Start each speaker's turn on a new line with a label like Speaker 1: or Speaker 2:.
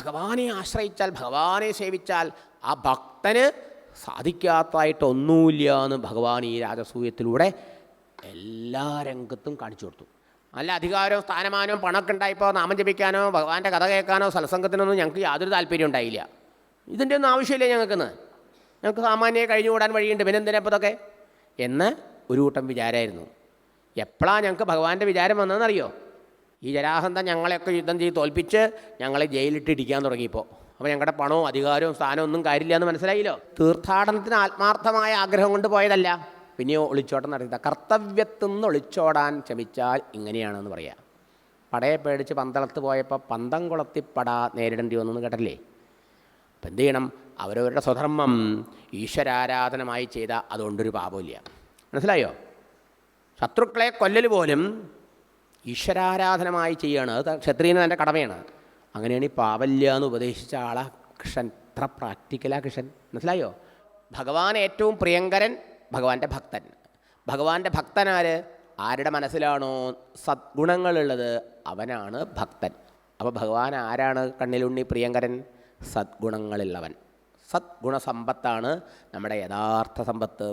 Speaker 1: ഭഗവാനെ ആശ്രയിച്ചാൽ, ഭഗവാനെ സേവിച്ചാൽ ആ ഭക്തന് സാധിക്കാത്തതായിട്ടൊന്നുമില്ല എന്ന് ഭഗവാൻ ഈ രാജസൂയത്തിലൂടെ എല്ലാ രംഗത്തും കാണിച്ചു കൊടുത്തു. നല്ല അധികാരവും സ്ഥാനമാനവും പണമൊക്കെ ഉണ്ടായപ്പോൾ നാമം ജപിക്കാനോ ഭഗവാന്റെ കഥ കേൾക്കാനോ സത്സംഗത്തിനൊന്നും ഞങ്ങൾക്ക് യാതൊരു താല്പര്യം ഉണ്ടായില്ല. ഇതിൻ്റെ ഒന്നും ആവശ്യമില്ല ഞങ്ങൾക്ക് സാമാന്യം കഴിഞ്ഞുകൂടാൻ വഴിയുണ്ട്, പിന്നെ എന്തിനാ ഇപ്പോൾ ഇതൊക്കെ എന്ന് ഒരു കൂട്ടം വിചാരമായിരുന്നു. എപ്പോഴാണ് ഞങ്ങൾക്ക് ഭഗവാന്റെ വിചാരം വന്നതെന്നറിയോ? ഈ ജരാസന്ധൻ ഞങ്ങളെയൊക്കെ യുദ്ധം ചെയ്ത് തോൽപ്പിച്ച് ഞങ്ങളെ ജയിലിട്ട് ഇടിക്കാൻ തുടങ്ങിയപ്പോൾ. അപ്പോൾ ഞങ്ങളുടെ പണവും അധികാരവും സ്ഥാനവും ഒന്നും കാര്യമില്ല എന്ന് മനസ്സിലായില്ലോ. തീർത്ഥാടനത്തിന് ആത്മാർത്ഥമായ ആഗ്രഹം കൊണ്ട് പോയതല്ല. പിന്നെയോ ഒളിച്ചോട്ടം നടത്തിയത്. കർത്തവ്യത്തിൽ നിന്ന് ഒളിച്ചോടാൻ ശ്രമിച്ചാൽ ഇങ്ങനെയാണെന്ന് പറയാം. പടയെ പേടിച്ച് പന്തളത്ത് പോയപ്പോൾ പന്തം കുളത്തി പട നേരിടേണ്ടി വന്നു കേട്ടല്ലേ. അപ്പം എന്ത് ചെയ്യണം? അവരവരുടെ സ്വധർമ്മം ഈശ്വരാരാധനമായി ചെയ്താൽ അതുകൊണ്ടൊരു പാപമില്ല. മനസ്സിലായോ? ശത്രുക്കളെ കൊല്ലൽ പോലും ഈശ്വരാരാധനമായി ചെയ്യുകയാണ്. അത് ക്ഷത്രിയന് തൻ്റെ കടമയാണ്. അങ്ങനെയാണ് ഈ പാവല്യ എന്ന് ഉപദേശിച്ച ആളാ കൃഷ്ണൻ. എത്ര പ്രാക്ടിക്കലാ കൃഷ്ണൻ, മനസ്സിലായോ? ഭഗവാൻ ഏറ്റവും പ്രിയങ്കരൻ ഭഗവാന്റെ ഭക്തൻ. ഭഗവാന്റെ ഭക്തനാര്? ആരുടെ മനസ്സിലാണോ സദ്ഗുണങ്ങളുള്ളത് അവനാണ് ഭക്തൻ. അപ്പോൾ ഭഗവാൻ ആരാണ് കണ്ണിലുണ്ണി പ്രിയങ്കരൻ? സദ്ഗുണങ്ങളുള്ളവൻ. സദ്ഗുണസമ്പത്താണ് നമ്മുടെ യഥാർത്ഥ സമ്പത്ത്.